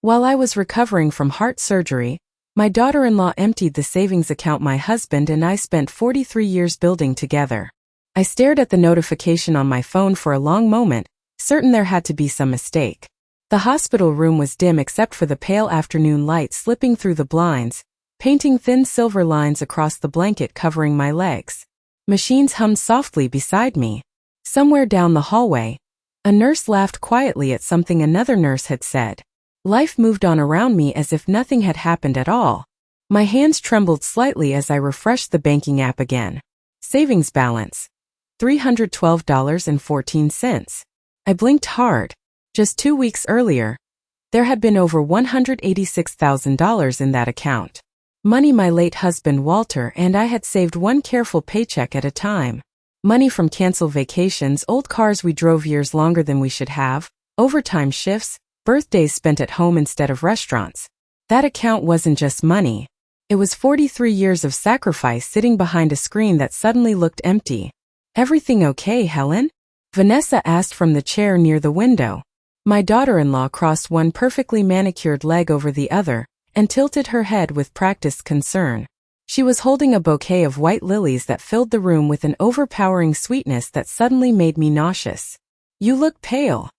While I was recovering from heart surgery, my daughter-in-law emptied the savings account my husband and I spent 43 years building together. I stared at the notification on my phone for a long moment, certain there had to be some mistake. The hospital room was dim except for the pale afternoon light slipping through the blinds, painting thin silver lines across the blanket covering my legs. Machines hummed softly beside me. Somewhere down the hallway, a nurse laughed quietly at something another nurse had said. Life moved on around me as if nothing had happened at all. My hands trembled slightly as I refreshed the banking app again. Savings balance: $312.14. I blinked hard. Just 2 weeks earlier, there had been over $186,000 in that account. Money my late husband Walter and I had saved one careful paycheck at a time. Money from canceled vacations, old cars we drove years longer than we should have, overtime shifts, birthdays spent at home instead of restaurants. That account wasn't just money. It was 43 years of sacrifice sitting behind a screen that suddenly looked empty. "Everything okay, Helen?" Vanessa asked from the chair near the window. My daughter-in-law crossed one perfectly manicured leg over the other and tilted her head with practiced concern. She was holding a bouquet of white lilies that filled the room with an overpowering sweetness that suddenly made me nauseous. "You look pale."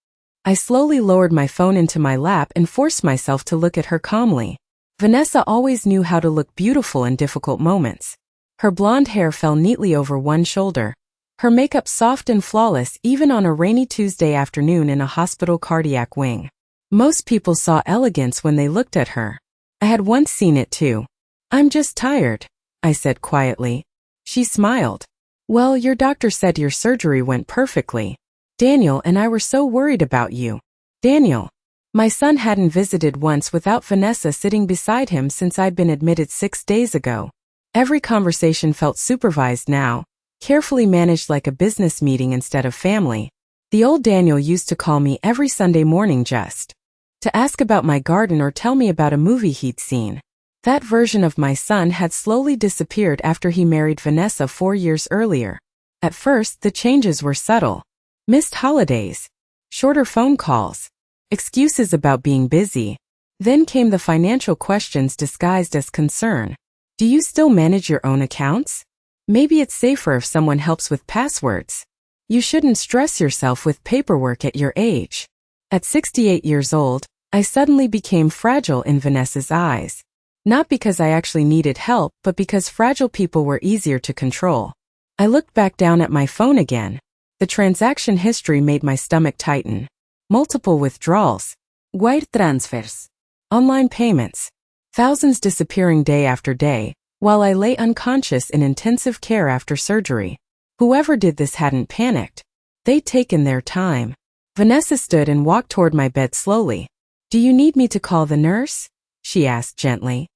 I slowly lowered my phone into my lap and forced myself to look at her calmly. Vanessa always knew how to look beautiful in difficult moments. Her blonde hair fell neatly over one shoulder, her makeup soft and flawless even on a rainy Tuesday afternoon in a hospital cardiac wing. Most people saw elegance when they looked at her. I had once seen it too. "I'm just tired," I said quietly. She smiled. "Well, your doctor said your surgery went perfectly. Daniel and I were so worried about you." Daniel. My son hadn't visited once without Vanessa sitting beside him since I'd been admitted 6 days ago. Every conversation felt supervised now, carefully managed like a business meeting instead of family. The old Daniel used to call me every Sunday morning just to ask about my garden or tell me about a movie he'd seen. That version of my son had slowly disappeared after he married Vanessa 4 years earlier. At first, the changes were subtle. Missed holidays, shorter phone calls, excuses about being busy. Then came the financial questions disguised as concern. "Do you still manage your own accounts? Maybe it's safer if someone helps with passwords. You shouldn't stress yourself with paperwork at your age." At 68 years old, I suddenly became fragile in Vanessa's eyes. Not because I actually needed help, but because fragile people were easier to control. I looked back down at my phone again. The transaction history made my stomach tighten. Multiple withdrawals, wire transfers, online payments, thousands disappearing day after day, while I lay unconscious in intensive care after surgery. Whoever did this hadn't panicked. They'd taken their time. Vanessa stood and walked toward my bed slowly. "Do you need me to call the nurse?" she asked gently.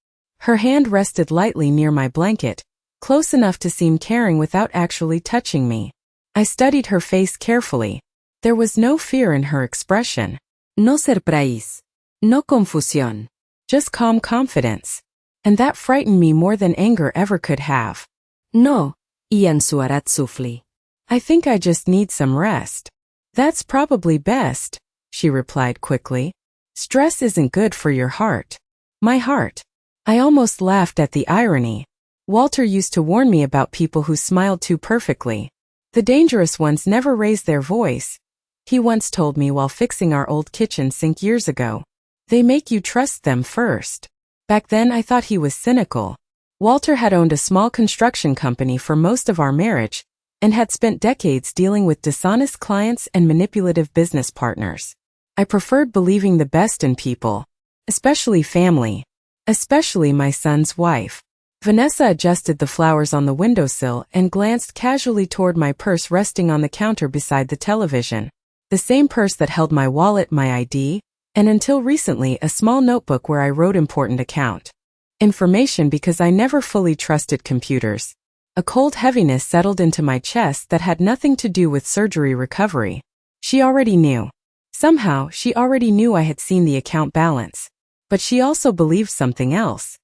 Her hand rested lightly near my blanket, close enough to seem caring without actually touching me. I studied her face carefully. There was no fear in her expression. No surprise. No confusión. Just calm confidence. And that frightened me more than anger ever could have. "No, iyan suarat sufli. I think I just need some rest." "That's probably best," she replied quickly. "Stress isn't good for your heart." My heart. I almost laughed at the irony. Walter used to warn me about people who smiled too perfectly. The dangerous ones never raise their voice. He once told me while fixing our old kitchen sink years ago. They make you trust them first. Back then I thought he was cynical. Walter had owned a small construction company for most of our marriage, and had spent decades dealing with dishonest clients and manipulative business partners. I preferred believing the best in people, especially family, especially my son's wife. Vanessa adjusted the flowers on the windowsill and glanced casually toward my purse resting on the counter beside the television. The same purse that held my wallet, my ID, and until recently a small notebook where I wrote important information because I never fully trusted computers. A cold heaviness settled into my chest that had nothing to do with surgery recovery. She already knew. Somehow, she already knew I had seen the account balance. But she also believed something else.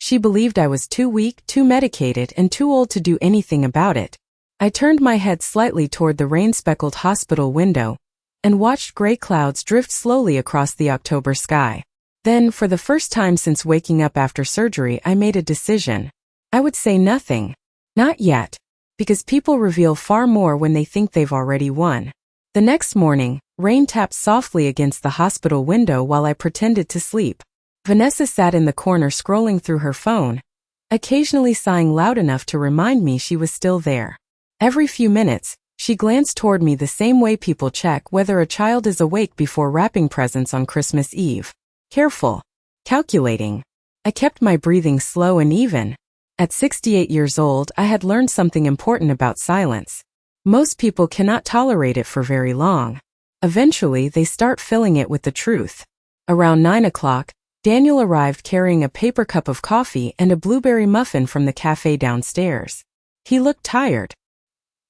She believed I was too weak, too medicated, and too old to do anything about it. I turned my head slightly toward the rain-speckled hospital window and watched gray clouds drift slowly across the October sky. Then, for the first time since waking up after surgery, I made a decision. I would say nothing. Not yet. Because people reveal far more when they think they've already won. The next morning, rain tapped softly against the hospital window while I pretended to sleep. Vanessa sat in the corner scrolling through her phone, occasionally sighing loud enough to remind me she was still there. Every few minutes, she glanced toward me the same way people check whether a child is awake before wrapping presents on Christmas Eve. Careful. Calculating. I kept my breathing slow and even. At 68 years old, I had learned something important about silence. Most people cannot tolerate it for very long. Eventually, they start filling it with the truth. Around 9 o'clock, Daniel arrived carrying a paper cup of coffee and a blueberry muffin from the cafe downstairs. He looked tired.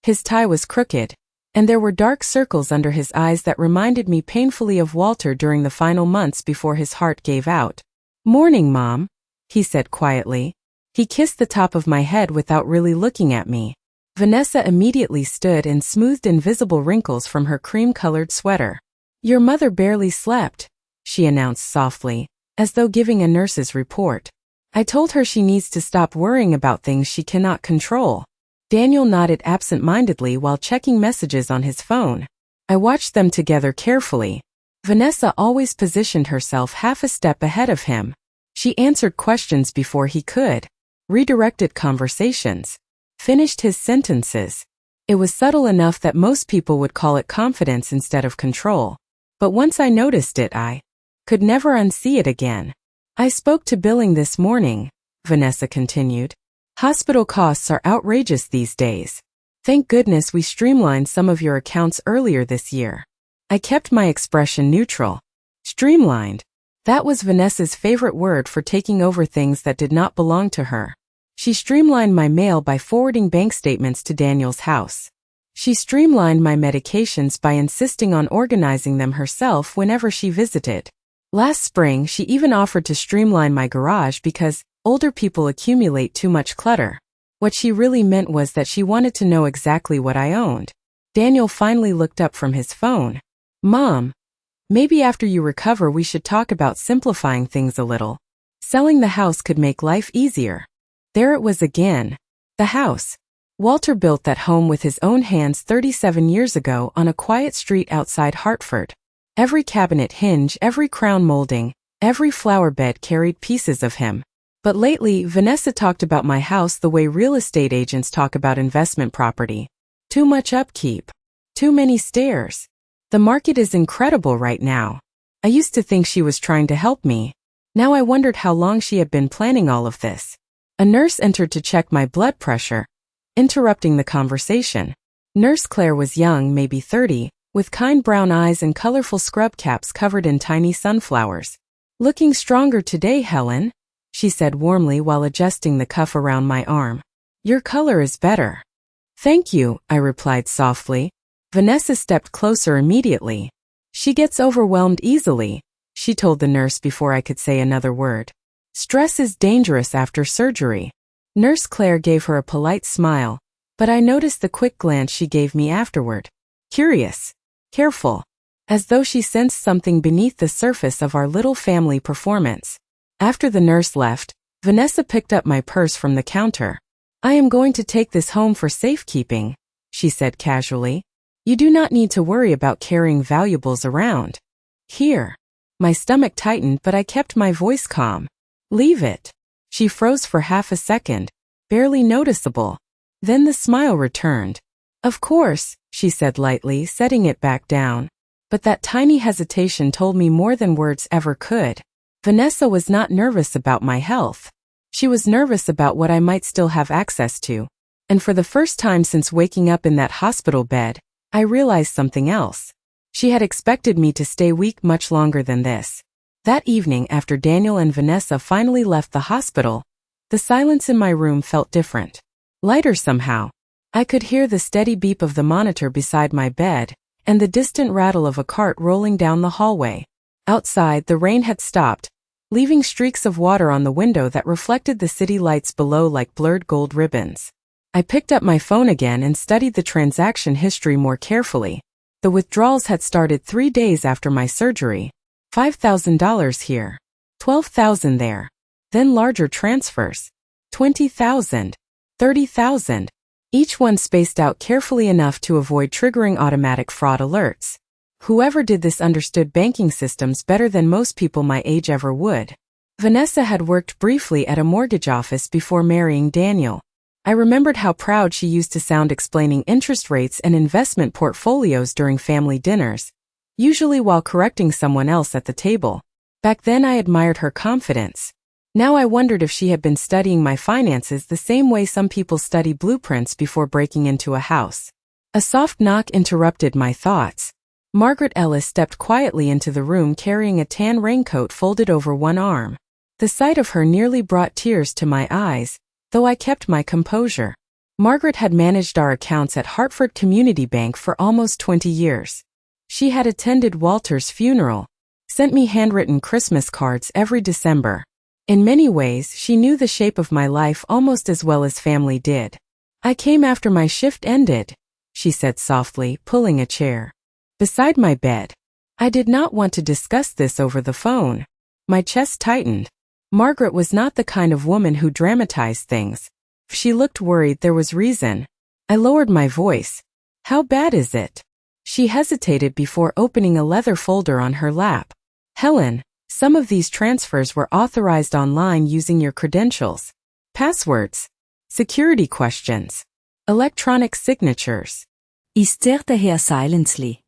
His tie was crooked, and there were dark circles under his eyes that reminded me painfully of Walter during the final months before his heart gave out. "Morning, Mom," he said quietly. He kissed the top of my head without really looking at me. Vanessa immediately stood and smoothed invisible wrinkles from her cream-colored sweater. "Your mother barely slept," she announced softly, as though giving a nurse's report. "I told her she needs to stop worrying about things she cannot control." Daniel nodded absent-mindedly while checking messages on his phone. I watched them together carefully. Vanessa always positioned herself half a step ahead of him. She answered questions before he could, redirected conversations, finished his sentences. It was subtle enough that most people would call it confidence instead of control. But once I noticed it, I could never unsee it again. "I spoke to billing this morning," Vanessa continued. "Hospital costs are outrageous these days. Thank goodness we streamlined some of your accounts earlier this year." I kept my expression neutral. Streamlined. That was Vanessa's favorite word for taking over things that did not belong to her. She streamlined my mail by forwarding bank statements to Daniel's house. She streamlined my medications by insisting on organizing them herself whenever she visited. Last spring, she even offered to streamline my garage because older people accumulate too much clutter. What she really meant was that she wanted to know exactly what I owned. Daniel finally looked up from his phone. "Mom, maybe after you recover we should talk about simplifying things a little. Selling the house could make life easier." There it was again. The house. Walter built that home with his own hands 37 years ago on a quiet street outside Hartford. Every cabinet hinge, every crown molding, every flower bed carried pieces of him. But lately, Vanessa talked about my house the way real estate agents talk about investment property. Too much upkeep. Too many stairs. The market is incredible right now. I used to think she was trying to help me. Now I wondered how long she had been planning all of this. A nurse entered to check my blood pressure, interrupting the conversation. Nurse Claire was young, maybe 30, with kind brown eyes and colorful scrub caps covered in tiny sunflowers. "Looking stronger today, Helen," she said warmly while adjusting the cuff around my arm. "Your color is better." "Thank you," I replied softly. Vanessa stepped closer immediately. "She gets overwhelmed easily," she told the nurse before I could say another word. "Stress is dangerous after surgery." Nurse Claire gave her a polite smile, but I noticed the quick glance she gave me afterward. Curious. Careful. As though she sensed something beneath the surface of our little family performance. After the nurse left, Vanessa picked up my purse from the counter. "I am going to take this home for safekeeping," she said casually. "You do not need to worry about carrying valuables around. Here." My stomach tightened, but I kept my voice calm. "Leave it." She froze for half a second, barely noticeable. Then the smile returned. "Of course," she said lightly, setting it back down. But that tiny hesitation told me more than words ever could. Vanessa was not nervous about my health. She was nervous about what I might still have access to. And for the first time since waking up in that hospital bed, I realized something else. She had expected me to stay weak much longer than this. That evening, after Daniel and Vanessa finally left the hospital, the silence in my room felt different. Lighter somehow. I could hear the steady beep of the monitor beside my bed, and the distant rattle of a cart rolling down the hallway. Outside, the rain had stopped, leaving streaks of water on the window that reflected the city lights below like blurred gold ribbons. I picked up my phone again and studied the transaction history more carefully. The withdrawals had started 3 days after my surgery. $5,000 here. 12,000 there. Then larger transfers. 20,000. 30,000. Each one spaced out carefully enough to avoid triggering automatic fraud alerts. Whoever did this understood banking systems better than most people my age ever would. Vanessa had worked briefly at a mortgage office before marrying Daniel. I remembered how proud she used to sound explaining interest rates and investment portfolios during family dinners, usually while correcting someone else at the table. Back then I admired her confidence. Now I wondered if she had been studying my finances the same way some people study blueprints before breaking into a house. A soft knock interrupted my thoughts. Margaret Ellis stepped quietly into the room carrying a tan raincoat folded over one arm. The sight of her nearly brought tears to my eyes, though I kept my composure. Margaret had managed our accounts at Hartford Community Bank for almost 20 years. She had attended Walter's funeral, sent me handwritten Christmas cards every December. In many ways, she knew the shape of my life almost as well as family did. I came after my shift ended, she said softly, pulling a chair beside my bed. I did not want to discuss this over the phone. My chest tightened. Margaret was not the kind of woman who dramatized things. If she looked worried, there was reason. I lowered my voice. How bad is it? She hesitated before opening a leather folder on her lap. Helen, some of these transfers were authorized online using your credentials. Passwords. Security questions. Electronic signatures. I stirrte her silently.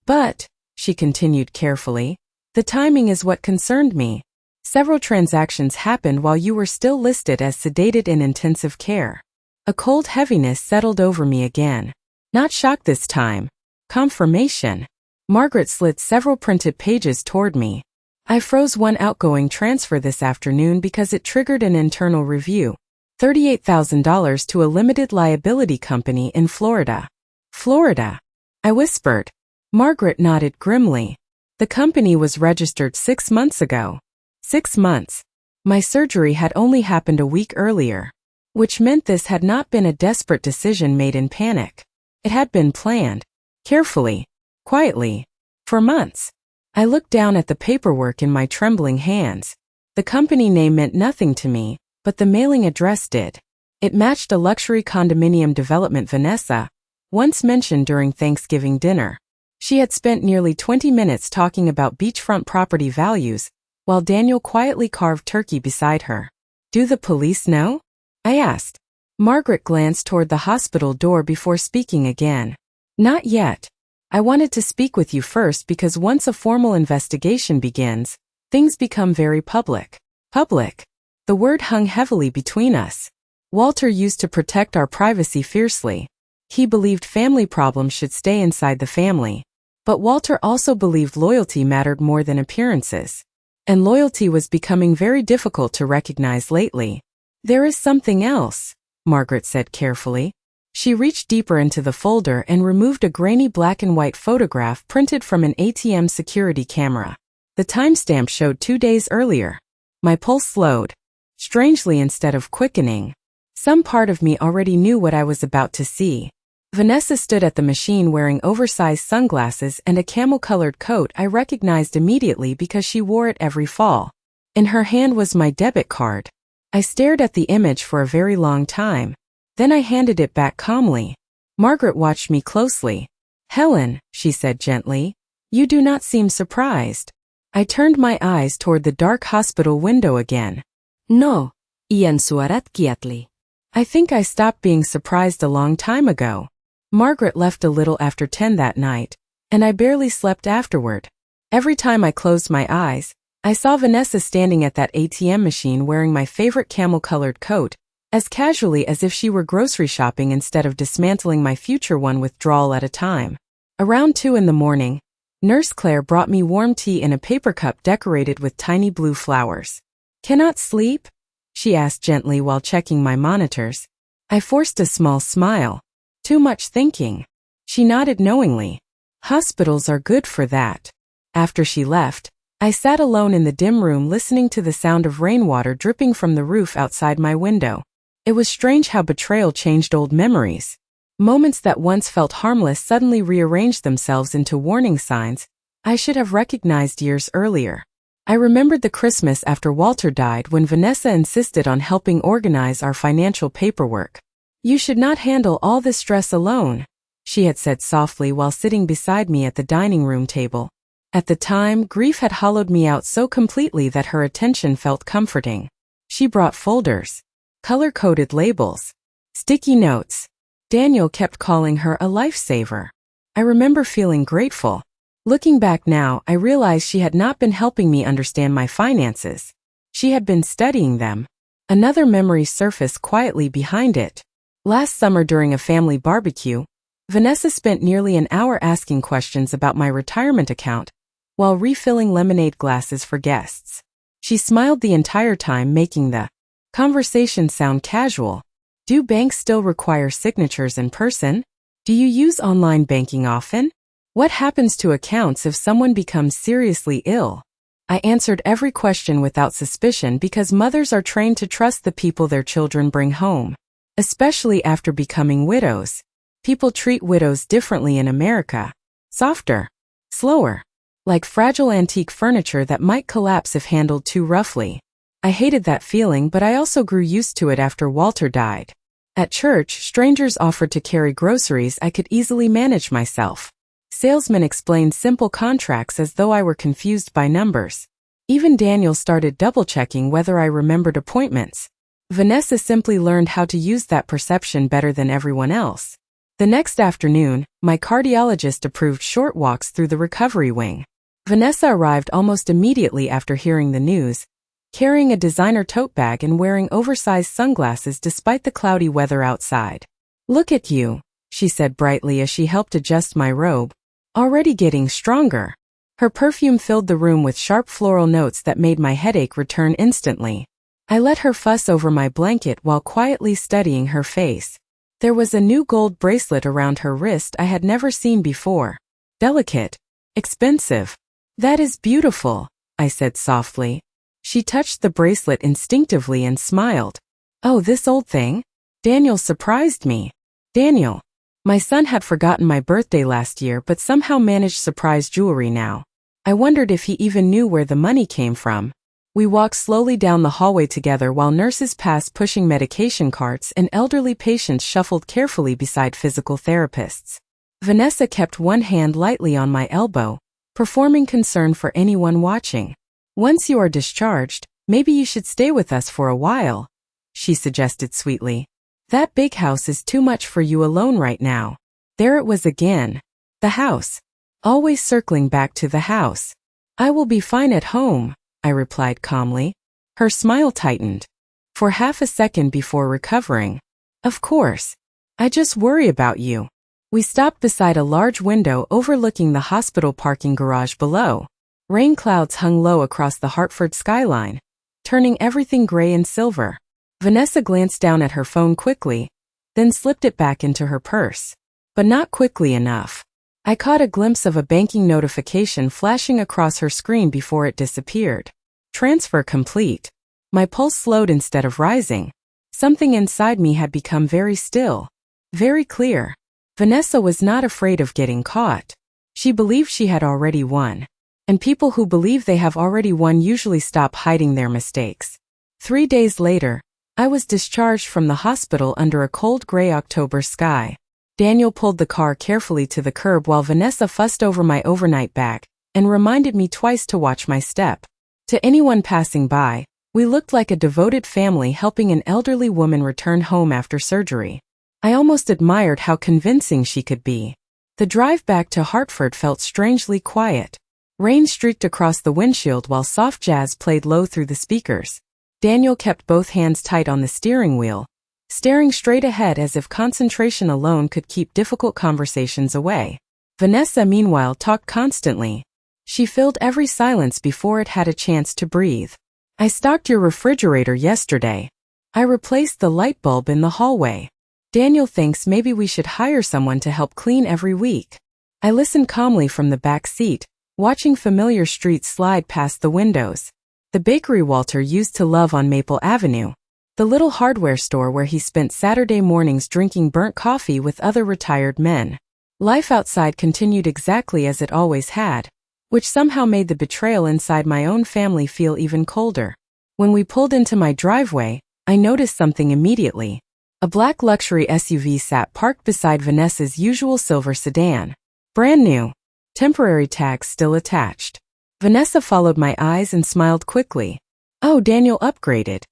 But, she continued carefully, the timing is what concerned me. Several transactions happened while you were still listed as sedated in intensive care. A cold heaviness settled over me again. Not shock this time. Confirmation. Margaret slid several printed pages toward me. I froze one outgoing transfer this afternoon because it triggered an internal review. $38,000 to a limited liability company in Florida. Florida. I whispered. Margaret nodded grimly. The company was registered 6 months ago. 6 months. My surgery had only happened a week earlier, which meant this had not been a desperate decision made in panic. It had been planned, carefully, quietly, for months. I looked down at the paperwork in my trembling hands. The company name meant nothing to me, but the mailing address did. It matched a luxury condominium development Vanessa once mentioned during Thanksgiving dinner. She had spent nearly 20 minutes talking about beachfront property values, while Daniel quietly carved turkey beside her. Do the police know? I asked. Margaret glanced toward the hospital door before speaking again. Not yet. I wanted to speak with you first because once a formal investigation begins, things become very public. Public. The word hung heavily between us. Walter used to protect our privacy fiercely. He believed family problems should stay inside the family. But Walter also believed loyalty mattered more than appearances. And loyalty was becoming very difficult to recognize lately. There is something else, Margaret said carefully. She reached deeper into the folder and removed a grainy black and white photograph printed from an ATM security camera. The timestamp showed 2 days earlier. My pulse slowed. Strangely, instead of quickening. Some part of me already knew what I was about to see. Vanessa stood at the machine wearing oversized sunglasses and a camel-colored coat I recognized immediately because she wore it every fall. In her hand was my debit card. I stared at the image for a very long time. Then I handed it back calmly. Margaret watched me closely. Helen, she said gently, you do not seem surprised. I turned my eyes toward the dark hospital window again. No, Ian suarat quietly. I think I stopped being surprised a long time ago. Margaret left a little after 10 that night, and I barely slept afterward. Every time I closed my eyes, I saw Vanessa standing at that ATM machine wearing my favorite camel-colored coat, as casually as if she were grocery shopping instead of dismantling my future one withdrawal at a time. Around 2 in the morning, Nurse Claire brought me warm tea in a paper cup decorated with tiny blue flowers. Cannot sleep? She asked gently while checking my monitors. I forced a small smile. Too much thinking. She nodded knowingly. Hospitals are good for that. After she left, I sat alone in the dim room listening to the sound of rainwater dripping from the roof outside my window. It was strange how betrayal changed old memories. Moments that once felt harmless suddenly rearranged themselves into warning signs I should have recognized years earlier. I remembered the Christmas after Walter died when Vanessa insisted on helping organize our financial paperwork. "You should not handle all this stress alone," she had said softly while sitting beside me at the dining room table. At the time, grief had hollowed me out so completely that her attention felt comforting. She brought folders, color-coded labels, sticky notes. Daniel kept calling her a lifesaver. I remember feeling grateful. Looking back now, I realized she had not been helping me understand my finances. She had been studying them. Another memory surfaced quietly behind it. Last summer during a family barbecue, Vanessa spent nearly an hour asking questions about my retirement account while refilling lemonade glasses for guests. She smiled the entire time, making the conversation sound casual. "Do banks still require signatures in person? Do you use online banking often? What happens to accounts if someone becomes seriously ill?" I answered every question without suspicion because mothers are trained to trust the people their children bring home. Especially after becoming widows. People treat widows differently in America. Softer. Slower. Like fragile antique furniture that might collapse if handled too roughly. I hated that feeling, but I also grew used to it after Walter died. At church, strangers offered to carry groceries I could easily manage myself. Salesmen explained simple contracts as though I were confused by numbers. Even Daniel started double-checking whether I remembered appointments. Vanessa simply learned how to use that perception better than everyone else. The next afternoon, my cardiologist approved short walks through the recovery wing. Vanessa arrived almost immediately after hearing the news, carrying a designer tote bag and wearing oversized sunglasses despite the cloudy weather outside. "Look at you," she said brightly as she helped adjust my robe. "Already getting stronger." Her perfume filled the room with sharp floral notes that made my headache return instantly. I let her fuss over my blanket while quietly studying her face. There was a new gold bracelet around her wrist I had never seen before. Delicate. Expensive. "That is beautiful," I said softly. She touched the bracelet instinctively and smiled. "Oh, this old thing?" Daniel surprised me. Daniel. My son had forgotten my birthday last year but somehow managed surprise jewelry now. I wondered if he even knew where the money came from. We walked slowly down the hallway together while nurses passed pushing medication carts and elderly patients shuffled carefully beside physical therapists. Vanessa kept one hand lightly on my elbow, performing concern for anyone watching. "Once you are discharged, maybe you should stay with us for a while," she suggested sweetly. "That big house is too much for you alone right now." There it was again. The house. Always circling back to the house. "I will be fine at home," I replied calmly. Her smile tightened. For half a second before recovering. "Of course. I just worry about you." We stopped beside a large window overlooking the hospital parking garage below. Rain clouds hung low across the Hartford skyline, turning everything gray and silver. Vanessa glanced down at her phone quickly, then slipped it back into her purse. But not quickly enough. I caught a glimpse of a banking notification flashing across her screen before it disappeared. Transfer complete. My pulse slowed instead of rising. Something inside me had become very still. Very clear. Vanessa was not afraid of getting caught. She believed she had already won. And people who believe they have already won usually stop hiding their mistakes. 3 days later, I was discharged from the hospital under a cold gray October sky. Daniel pulled the car carefully to the curb while Vanessa fussed over my overnight bag and reminded me twice to watch my step. To anyone passing by, we looked like a devoted family helping an elderly woman return home after surgery. I almost admired how convincing she could be. The drive back to Hartford felt strangely quiet. Rain streaked across the windshield while soft jazz played low through the speakers. Daniel kept both hands tight on the steering wheel, staring straight ahead as if concentration alone could keep difficult conversations away. Vanessa, meanwhile, talked constantly. She filled every silence before it had a chance to breathe. "I stocked your refrigerator yesterday. I replaced the light bulb in the hallway. Daniel thinks maybe we should hire someone to help clean every week." I listened calmly from the back seat, watching familiar streets slide past the windows. The bakery Walter used to love on Maple Avenue. The little hardware store where he spent Saturday mornings drinking burnt coffee with other retired men. Life outside continued exactly as it always had. which somehow made the betrayal inside my own family feel even colder. When we pulled into my driveway, I noticed something immediately. A black luxury SUV sat parked beside Vanessa's usual silver sedan. Brand new. Temporary tags still attached. Vanessa followed my eyes and smiled quickly. "Oh, Daniel upgraded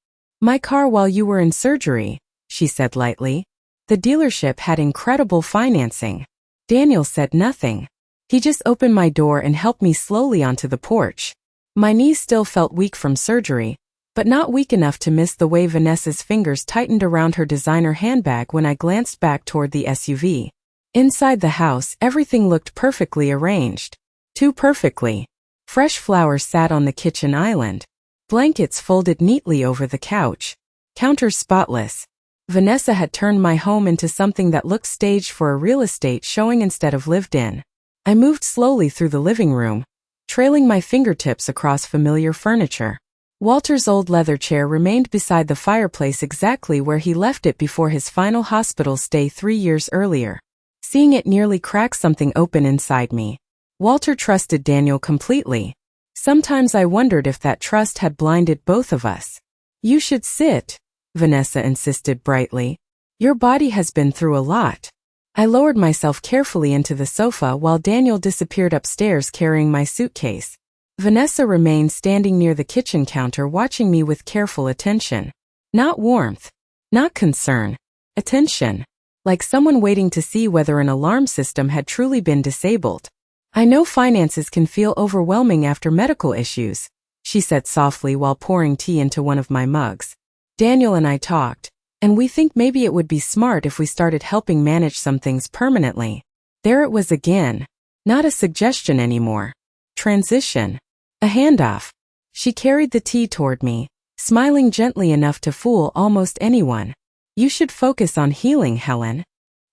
my car while you were in surgery," she said lightly. "The dealership had incredible financing." Daniel said nothing. He just opened my door and helped me slowly onto the porch. My knees still felt weak from surgery, but not weak enough to miss the way Vanessa's fingers tightened around her designer handbag when I glanced back toward the SUV. Inside the house, everything looked perfectly arranged. Too perfectly. Fresh flowers sat on the kitchen island. Blankets folded neatly over the couch. Counters spotless. Vanessa had turned my home into something that looked staged for a real estate showing instead of lived in. I moved slowly through the living room, trailing my fingertips across familiar furniture. Walter's old leather chair remained beside the fireplace exactly where he left it before his final hospital stay 3 years earlier. Seeing it nearly cracked something open inside me. Walter trusted Daniel completely. Sometimes I wondered if that trust had blinded both of us. "You should sit," Vanessa insisted brightly. "Your body has been through a lot." I lowered myself carefully into the sofa while Daniel disappeared upstairs carrying my suitcase. Vanessa remained standing near the kitchen counter watching me with careful attention. Not warmth. Not concern. Attention. Like someone waiting to see whether an alarm system had truly been disabled. "I know finances can feel overwhelming after medical issues," she said softly while pouring tea into one of my mugs. "Daniel and I talked, and we think maybe it would be smart if we started helping manage some things permanently." There it was again. Not a suggestion anymore. Transition. A handoff. She carried the tea toward me, smiling gently enough to fool almost anyone. "You should focus on healing, Helen."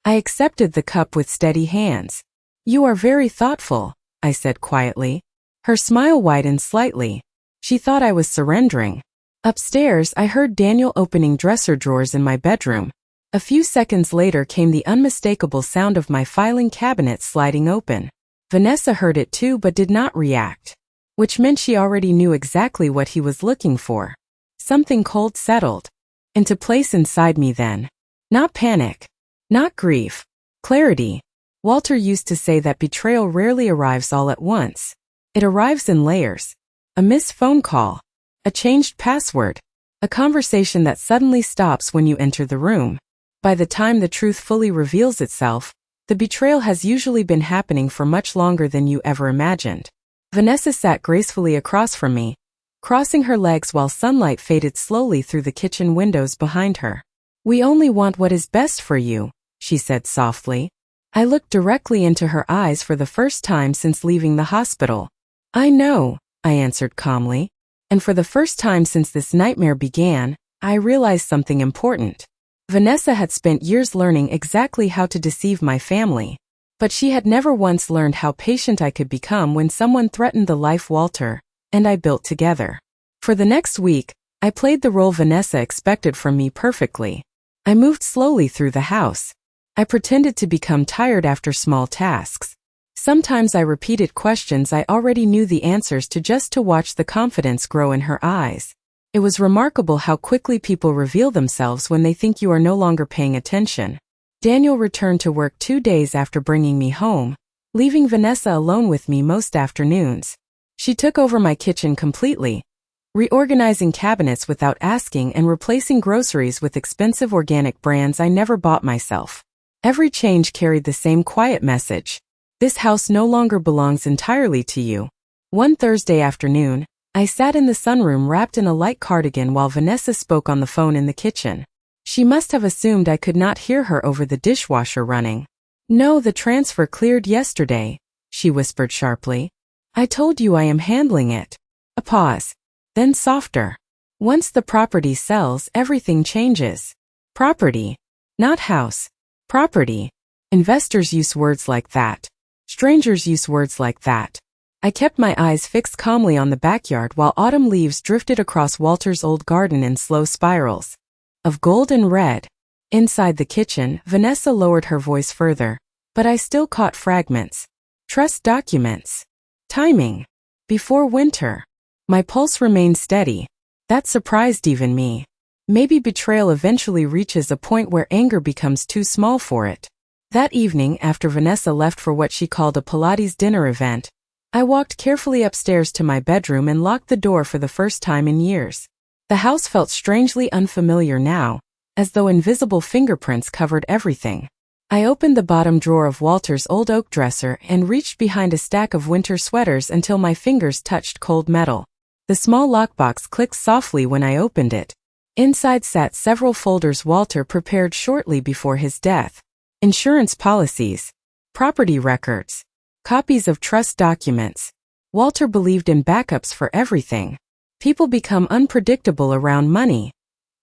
I accepted the cup with steady hands. "You are very thoughtful," I said quietly. Her smile widened slightly. She thought I was surrendering. Upstairs, I heard Daniel opening dresser drawers in my bedroom. A few seconds later came the unmistakable sound of my filing cabinet sliding open. Vanessa heard it too but did not react, which meant she already knew exactly what he was looking for. Something cold settled into place inside me then. Not panic. Not grief. Clarity. Walter used to say that betrayal rarely arrives all at once. It arrives in layers. A missed phone call. A changed password. A conversation that suddenly stops when you enter the room. By the time the truth fully reveals itself, the betrayal has usually been happening for much longer than you ever imagined. Vanessa sat gracefully across from me, crossing her legs while sunlight faded slowly through the kitchen windows behind her. "We only want what is best for you," she said softly. I looked directly into her eyes for the first time since leaving the hospital. "I know," I answered calmly. And for the first time since this nightmare began, I realized something important. Vanessa had spent years learning exactly how to deceive my family. But she had never once learned how patient I could become when someone threatened the life Walter and I built together. For the next week, I played the role Vanessa expected from me perfectly. I moved slowly through the house. I pretended to become tired after small tasks. Sometimes I repeated questions I already knew the answers to just to watch the confidence grow in her eyes. It was remarkable how quickly people reveal themselves when they think you are no longer paying attention. Daniel returned to work 2 days after bringing me home, leaving Vanessa alone with me most afternoons. She took over my kitchen completely, reorganizing cabinets without asking and replacing groceries with expensive organic brands I never bought myself. Every change carried the same quiet message. This house no longer belongs entirely to you. One Thursday afternoon, I sat in the sunroom wrapped in a light cardigan while Vanessa spoke on the phone in the kitchen. She must have assumed I could not hear her over the dishwasher running. "No, the transfer cleared yesterday," she whispered sharply. "I told you I am handling it." A pause. Then softer. "Once the property sells, everything changes." Property. Not house. Property. Investors use words like that. Strangers use words like that. I kept my eyes fixed calmly on the backyard while autumn leaves drifted across Walter's old garden in slow spirals of gold and red. Inside the kitchen, Vanessa lowered her voice further, but I still caught fragments. "Trust documents." Timing. Before winter. My pulse remained steady. That surprised even me. Maybe betrayal eventually reaches a point where anger becomes too small for it. That evening, after Vanessa left for what she called a Pilates dinner event, I walked carefully upstairs to my bedroom and locked the door for the first time in years. The house felt strangely unfamiliar now, as though invisible fingerprints covered everything. I opened the bottom drawer of Walter's old oak dresser and reached behind a stack of winter sweaters until my fingers touched cold metal. The small lockbox clicked softly when I opened it. Inside sat several folders Walter prepared shortly before his death. Insurance policies, property records, copies of trust documents. Walter believed in backups for everything. People become unpredictable around money,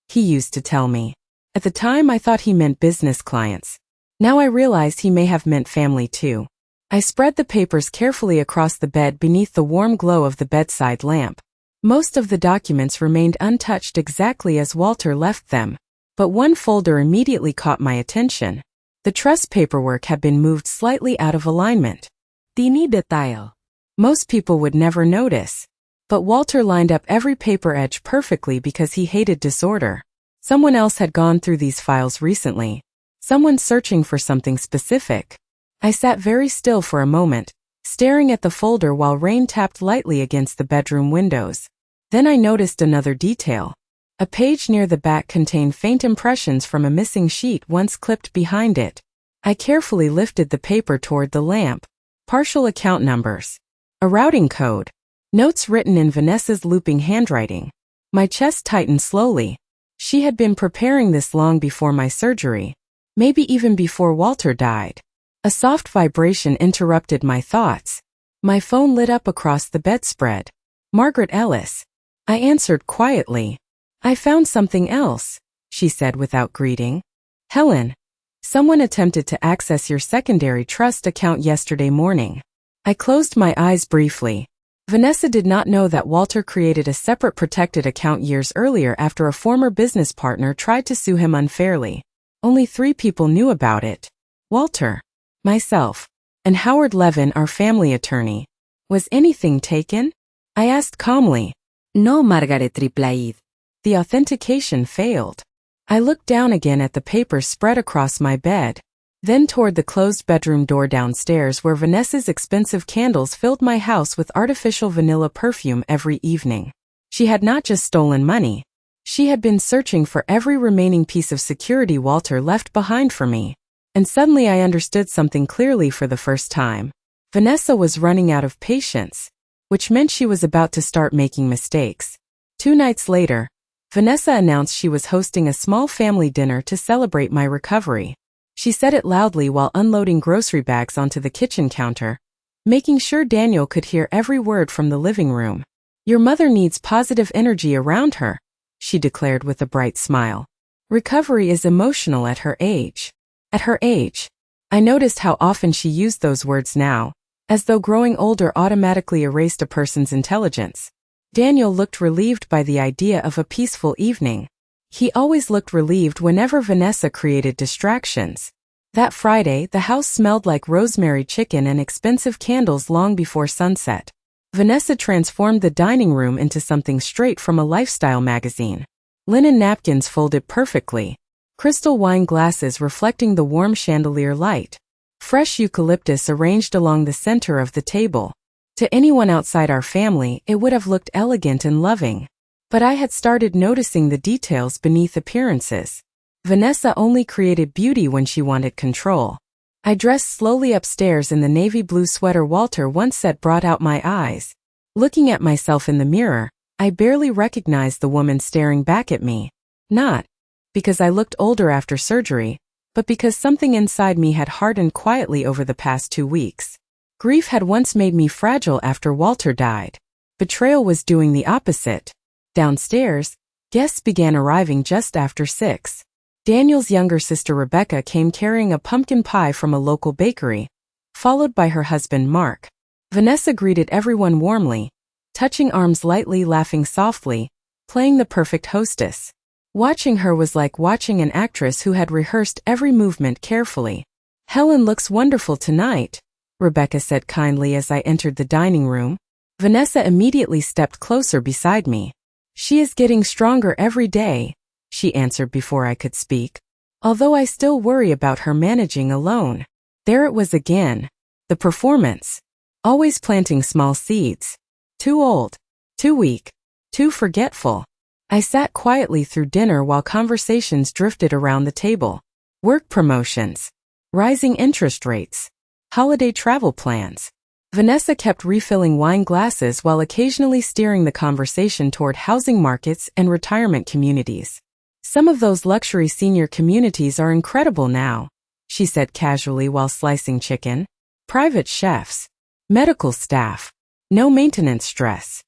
he used to tell me. At the time I thought he meant business clients. Now I realized he may have meant family too. I spread the papers carefully across the bed beneath the warm glow of the bedside lamp. Most of the documents remained untouched exactly as Walter left them, but one folder immediately caught my attention. The trust paperwork had been moved slightly out of alignment. Teeny detail. Most people would never notice. But Walter lined up every paper edge perfectly because he hated disorder. Someone else had gone through these files recently. Someone searching for something specific. I sat very still for a moment, staring at the folder while rain tapped lightly against the bedroom windows. Then I noticed another detail. A page near the back contained faint impressions from a missing sheet once clipped behind it. I carefully lifted the paper toward the lamp. Partial account numbers. A routing code. Notes written in Vanessa's looping handwriting. My chest tightened slowly. She had been preparing this long before my surgery. Maybe even before Walter died. A soft vibration interrupted my thoughts. My phone lit up across the bedspread. Margaret Ellis. I answered quietly. I found something else, she said without greeting. Helen. Someone attempted to access your secondary trust account yesterday morning. I closed my eyes briefly. Vanessa did not know that Walter created a separate protected account years earlier after a former business partner tried to sue him unfairly. Only 3 people knew about it. Walter, myself, and Howard Levin, our family attorney. Was anything taken? I asked calmly. No, Margaret replied. The authentication failed. I looked down again at the paper spread across my bed, then toward the closed bedroom door downstairs where Vanessa's expensive candles filled my house with artificial vanilla perfume every evening. She had not just stolen money. She had been searching for every remaining piece of security Walter left behind for me. And suddenly I understood something clearly for the first time. Vanessa was running out of patience, which meant she was about to start making mistakes. 2 nights later, Vanessa announced she was hosting a small family dinner to celebrate my recovery. She said it loudly while unloading grocery bags onto the kitchen counter, making sure Daniel could hear every word from the living room. Your mother needs positive energy around her, she declared with a bright smile. Recovery is emotional at her age. At her age. I noticed how often she used those words now, as though growing older automatically erased a person's intelligence. Daniel looked relieved by the idea of a peaceful evening. He always looked relieved whenever Vanessa created distractions. That Friday, the house smelled like rosemary chicken and expensive candles long before sunset. Vanessa transformed the dining room into something straight from a lifestyle magazine. Linen napkins folded perfectly. Crystal wine glasses reflecting the warm chandelier light. Fresh eucalyptus arranged along the center of the table. To anyone outside our family, it would have looked elegant and loving. But I had started noticing the details beneath appearances. Vanessa only created beauty when she wanted control. I dressed slowly upstairs in the navy blue sweater Walter once said brought out my eyes. Looking at myself in the mirror, I barely recognized the woman staring back at me. Not because I looked older after surgery, but because something inside me had hardened quietly over the past 2 weeks. Grief had once made me fragile after Walter died. Betrayal was doing the opposite. Downstairs, guests began arriving just after 6. Daniel's younger sister Rebecca came carrying a pumpkin pie from a local bakery, followed by her husband Mark. Vanessa greeted everyone warmly, touching arms lightly, laughing softly, playing the perfect hostess. Watching her was like watching an actress who had rehearsed every movement carefully. Helen looks wonderful tonight, Rebecca said kindly as I entered the dining room. Vanessa immediately stepped closer beside me. She is getting stronger every day, she answered before I could speak. Although I still worry about her managing alone. There it was again. The performance. Always planting small seeds. Too old. Too weak. Too forgetful. I sat quietly through dinner while conversations drifted around the table. Work promotions. Rising interest rates. Holiday travel plans. Vanessa kept refilling wine glasses while occasionally steering the conversation toward housing markets and retirement communities. Some of those luxury senior communities are incredible now, she said casually while slicing chicken. Private chefs. Medical staff. No maintenance stress.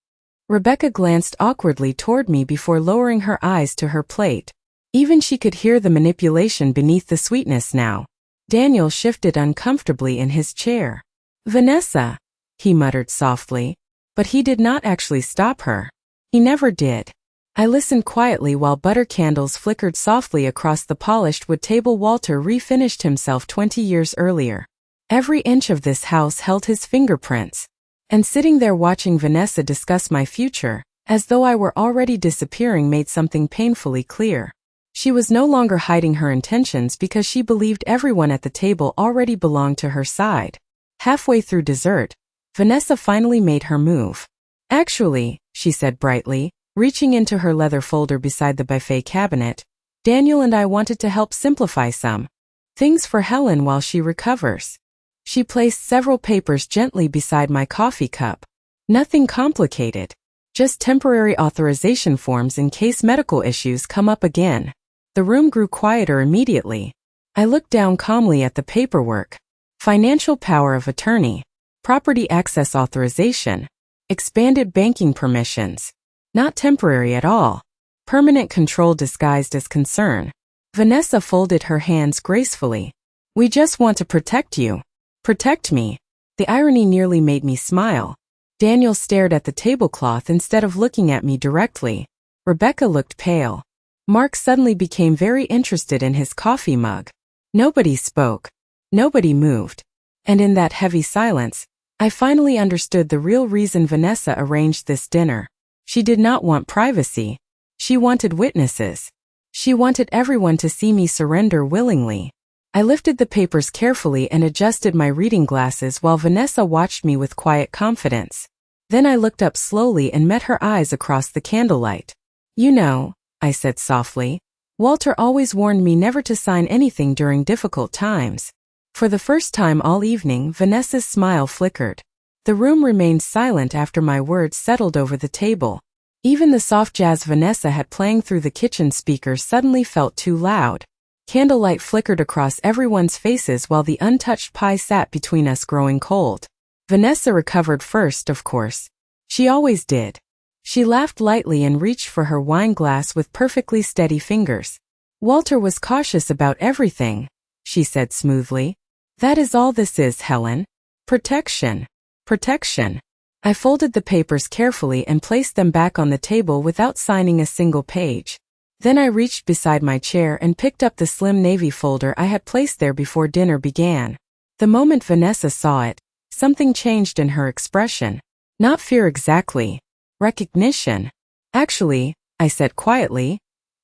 Rebecca glanced awkwardly toward me before lowering her eyes to her plate. Even she could hear the manipulation beneath the sweetness now. Daniel shifted uncomfortably in his chair. Vanessa, he muttered softly, but he did not actually stop her. He never did. I listened quietly while butter candles flickered softly across the polished wood table Walter refinished himself 20 years earlier. Every inch of this house held his fingerprints. And sitting there watching Vanessa discuss my future, as though I were already disappearing, made something painfully clear. She was no longer hiding her intentions because she believed everyone at the table already belonged to her side. Halfway through dessert, Vanessa finally made her move. Actually, she said brightly, reaching into her leather folder beside the buffet cabinet, Daniel and I wanted to help simplify some things for Helen while she recovers. She placed several papers gently beside my coffee cup. Nothing complicated. Just temporary authorization forms in case medical issues come up again. The room grew quieter immediately. I looked down calmly at the paperwork. Financial power of attorney. Property access authorization. Expanded banking permissions. Not temporary at all. Permanent control disguised as concern. Vanessa folded her hands gracefully. We just want to protect you. Protect me. The irony nearly made me smile. Daniel stared at the tablecloth instead of looking at me directly. Rebecca looked pale. Mark suddenly became very interested in his coffee mug. Nobody spoke. Nobody moved. And in that heavy silence, I finally understood the real reason Vanessa arranged this dinner. She did not want privacy. She wanted witnesses. She wanted everyone to see me surrender willingly. I lifted the papers carefully and adjusted my reading glasses while Vanessa watched me with quiet confidence. Then I looked up slowly and met her eyes across the candlelight. You know, I said softly, Walter always warned me never to sign anything during difficult times. For the first time all evening, Vanessa's smile flickered. The room remained silent after my words settled over the table. Even the soft jazz Vanessa had playing through the kitchen speakers suddenly felt too loud. Candlelight flickered across everyone's faces while the untouched pie sat between us growing cold. Vanessa recovered first, of course. She always did. She laughed lightly and reached for her wine glass with perfectly steady fingers. Walter was cautious about everything, she said smoothly. That is all this is, Helen. Protection. Protection. I folded the papers carefully and placed them back on the table without signing a single page. Then I reached beside my chair and picked up the slim navy folder I had placed there before dinner began. The moment Vanessa saw it, something changed in her expression. Not fear exactly. Recognition. Actually, I said quietly,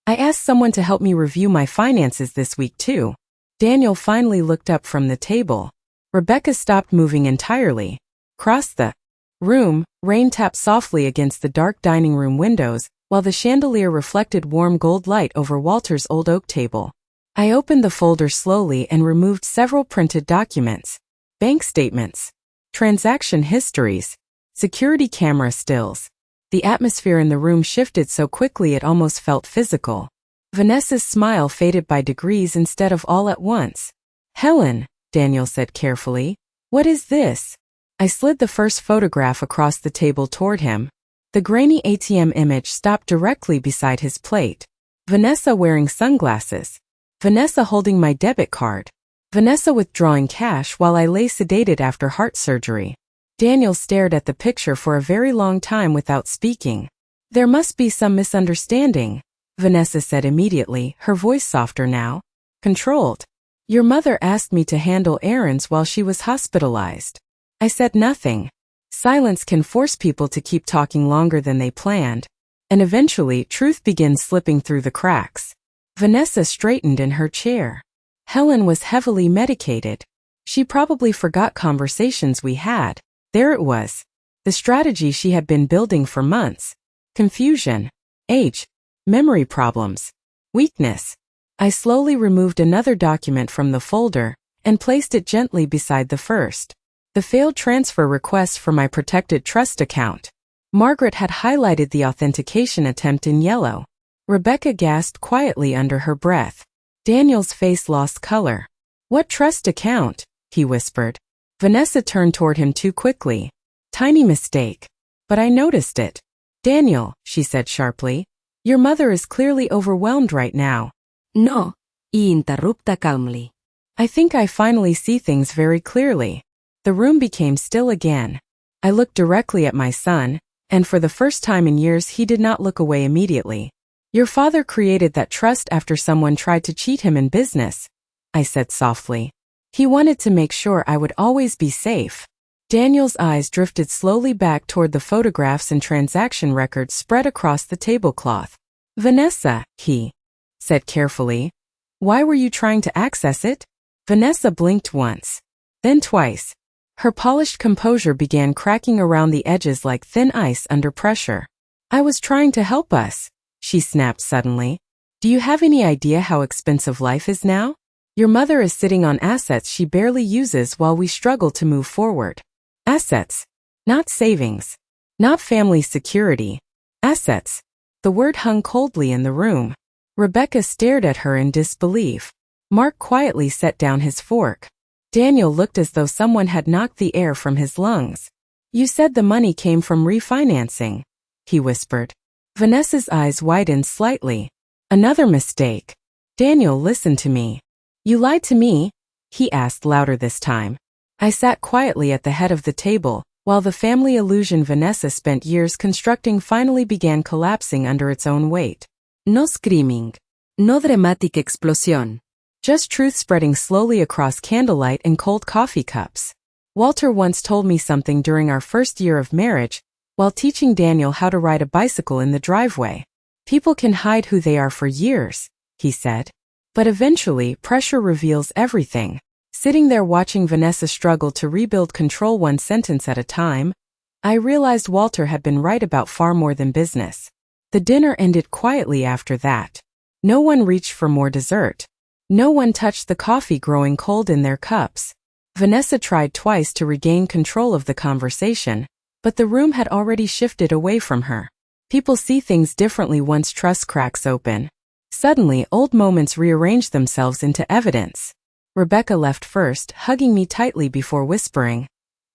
I asked someone to help me review my finances this week too. Daniel finally looked up from the table. Rebecca stopped moving entirely. Across the room, rain tapped softly against the dark dining room windows, while the chandelier reflected warm gold light over Walter's old oak table. I opened the folder slowly and removed several printed documents. Bank statements. Transaction histories. Security camera stills. The atmosphere in the room shifted so quickly it almost felt physical. Vanessa's smile faded by degrees instead of all at once. Helen, Daniel said carefully, what is this? I slid the first photograph across the table toward him. The grainy ATM image stopped directly beside his plate. Vanessa wearing sunglasses. Vanessa holding my debit card. Vanessa withdrawing cash while I lay sedated after heart surgery. Daniel stared at the picture for a very long time without speaking. There must be some misunderstanding, Vanessa said immediately, her voice softer now. Controlled. Your mother asked me to handle errands while she was hospitalized. I said nothing. Silence can force people to keep talking longer than they planned, and eventually truth begins slipping through the cracks. Vanessa straightened in her chair. Helen was heavily medicated. She probably forgot conversations we had. There it was. The strategy she had been building for months. Confusion. Age. Memory problems. Weakness. I slowly removed another document from the folder and placed it gently beside the first. The failed transfer request for my protected trust account. Margaret had highlighted the authentication attempt in yellow. Rebecca gasped quietly under her breath. Daniel's face lost color. What trust account? He whispered. Vanessa turned toward him too quickly. Tiny mistake. But I noticed it. Daniel, she said sharply, your mother is clearly overwhelmed right now. No, y interrupta calmly. I think I finally see things very clearly. The room became still again. I looked directly at my son, and for the first time in years he did not look away immediately. Your father created that trust after someone tried to cheat him in business, I said softly. He wanted to make sure I would always be safe. Daniel's eyes drifted slowly back toward the photographs and transaction records spread across the tablecloth. Vanessa, he said carefully. Why were you trying to access it? Vanessa blinked once, then twice. Her polished composure began cracking around the edges like thin ice under pressure. I was trying to help us, she snapped suddenly. Do you have any idea how expensive life is now? Your mother is sitting on assets she barely uses while we struggle to move forward. Assets. Not savings. Not family security. Assets. The word hung coldly in the room. Rebecca stared at her in disbelief. Mark quietly set down his fork. Daniel looked as though someone had knocked the air from his lungs. You said the money came from refinancing, he whispered. Vanessa's eyes widened slightly. Another mistake. Daniel, listen to me. You lied to me? He asked louder this time. I sat quietly at the head of the table, while the family illusion Vanessa spent years constructing finally began collapsing under its own weight. No screaming. No dramatic explosión. Just truth spreading slowly across candlelight and cold coffee cups. Walter once told me something during our first year of marriage, while teaching Daniel how to ride a bicycle in the driveway. People can hide who they are for years, he said. But eventually, pressure reveals everything. Sitting there watching Vanessa struggle to rebuild control one sentence at a time, I realized Walter had been right about far more than business. The dinner ended quietly after that. No one reached for more dessert. No one touched the coffee growing cold in their cups. Vanessa tried twice to regain control of the conversation, but the room had already shifted away from her. People see things differently once trust cracks open. Suddenly, old moments rearranged themselves into evidence. Rebecca left first, hugging me tightly before whispering,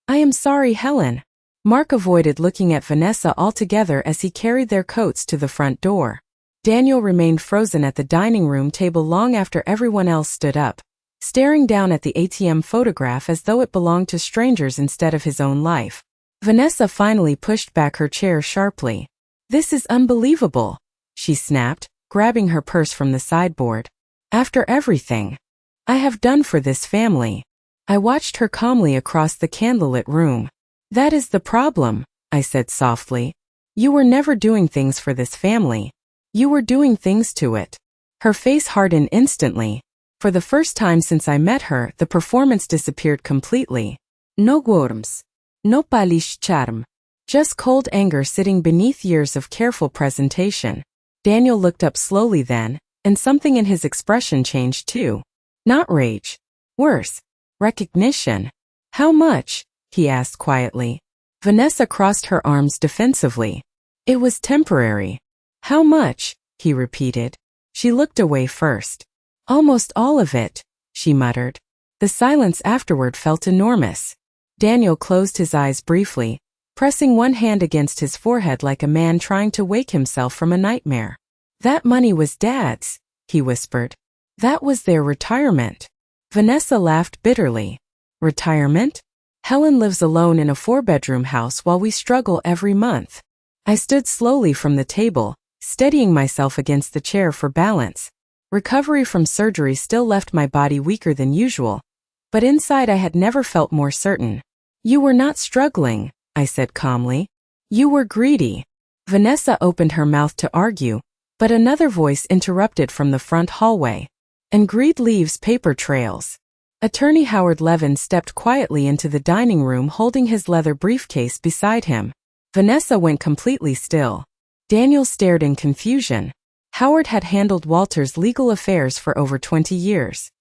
I am sorry, Helen. Mark avoided looking at Vanessa altogether as he carried their coats to the front door. Daniel remained frozen at the dining room table long after everyone else stood up, staring down at the ATM photograph as though it belonged to strangers instead of his own life. Vanessa finally pushed back her chair sharply. This is unbelievable, she snapped, grabbing her purse from the sideboard. After everything I have done for this family. I watched her calmly across the candlelit room. That is the problem, I said softly. You were never doing things for this family. You were doing things to it. Her face hardened instantly. For the first time since I met her, the performance disappeared completely. No worms. No polished charm. Just cold anger sitting beneath years of careful presentation. Daniel looked up slowly then, and something in his expression changed too. Not rage. Worse. Recognition. How much? He asked quietly. Vanessa crossed her arms defensively. It was temporary. How much? He repeated. She looked away first. Almost all of it, she muttered. The silence afterward felt enormous. Daniel closed his eyes briefly, pressing one hand against his forehead like a man trying to wake himself from a nightmare. That money was Dad's, he whispered. That was their retirement. Vanessa laughed bitterly. Retirement? Helen lives alone in a 4-bedroom house while we struggle every month. I stood slowly from the table, steadying myself against the chair for balance. Recovery from surgery still left my body weaker than usual, but inside I had never felt more certain. You were not struggling, I said calmly. You were greedy. Vanessa opened her mouth to argue, but another voice interrupted from the front hallway. And greed leaves paper trails. Attorney Howard Levin stepped quietly into the dining room holding his leather briefcase beside him. Vanessa went completely still. Daniel stared in confusion. Howard had handled Walter's legal affairs for over 20 years.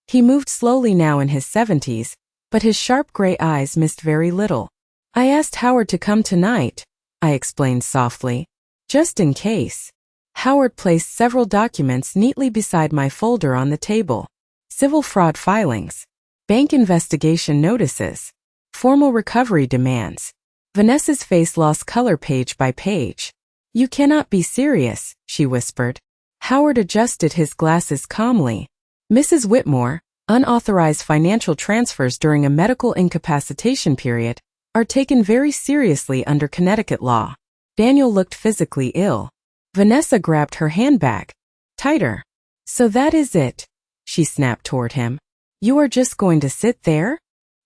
He moved slowly now in his 70s, but his sharp gray eyes missed very little. I asked Howard to come tonight, I explained softly. Just in case. Howard placed several documents neatly beside my folder on the table. Civil fraud filings, bank investigation notices, formal recovery demands. Vanessa's face lost color page by page. You cannot be serious, she whispered. Howard adjusted his glasses calmly. Mrs. Whitmore, unauthorized financial transfers during a medical incapacitation period are taken very seriously under Connecticut law. Daniel looked physically ill. Vanessa grabbed her handbag tighter. So that is it, she snapped toward him. You are just going to sit there?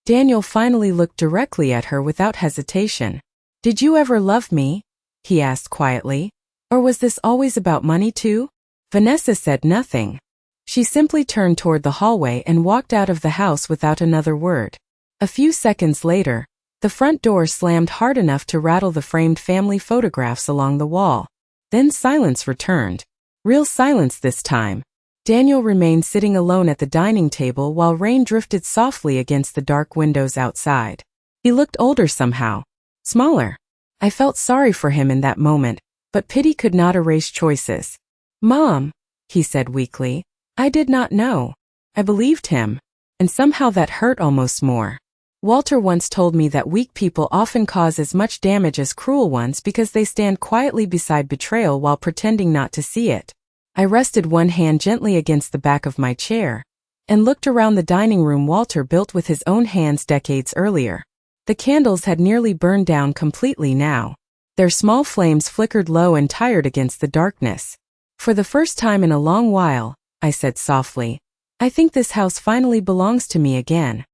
Daniel finally looked directly at her without hesitation. Did you ever love me? He asked quietly. Or was this always about money too? Vanessa said nothing. She simply turned toward the hallway and walked out of the house without another word. A few seconds later, the front door slammed hard enough to rattle the framed family photographs along the wall. Then silence returned. Real silence this time. Daniel remained sitting alone at the dining table while rain drifted softly against the dark windows outside. He looked older somehow. Smaller. I felt sorry for him in that moment, but pity could not erase choices. Mom, he said weakly. I did not know. I believed him. And somehow that hurt almost more. Walter once told me that weak people often cause as much damage as cruel ones because they stand quietly beside betrayal while pretending not to see it. I rested one hand gently against the back of my chair and looked around the dining room Walter built with his own hands decades earlier. The candles had nearly burned down completely now. Their small flames flickered low and tired against the darkness. For the first time in a long while, I said softly, I think this house finally belongs to me again.